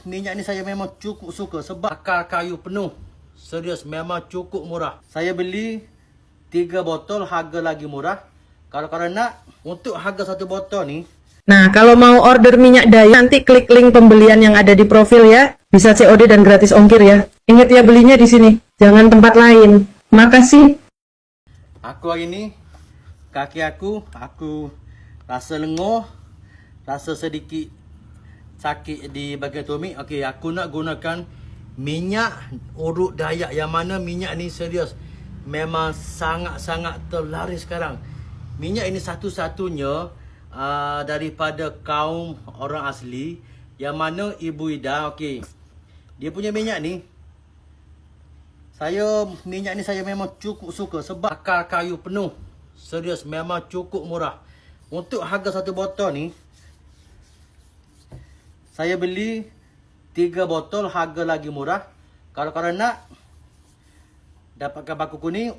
Minyak ni saya memang cukup suka sebab akar kayu penuh. Serius, memang cukup murah. Saya beli 3 botol, harga lagi murah. Kalau korang nak, untuk harga 1 botol ni, Nah, kalau mau order minyak Dayang, nanti klik link pembelian yang ada di profil ya. Bisa COD dan gratis ongkir ya. Ingat ya, belinya di sini, jangan tempat lain. Makasih. aku hari ni, kaki aku rasa lenguh, rasa sedikit sakit di bahagian tumit. Okey, aku nak gunakan minyak urut Dayak, yang mana minyak ni serius memang sangat-sangat terlaris sekarang. Minyak ini satu-satunya daripada kaum orang asli, yang mana Ibu Ida, okey, dia punya minyak ni, minyak ni saya memang cukup suka sebab akar kayu penuh. Serius, memang cukup murah. Untuk harga 1 botol ni, saya beli 3 botol, harga lagi murah. Kalau korang nak dapatkan baku kuning.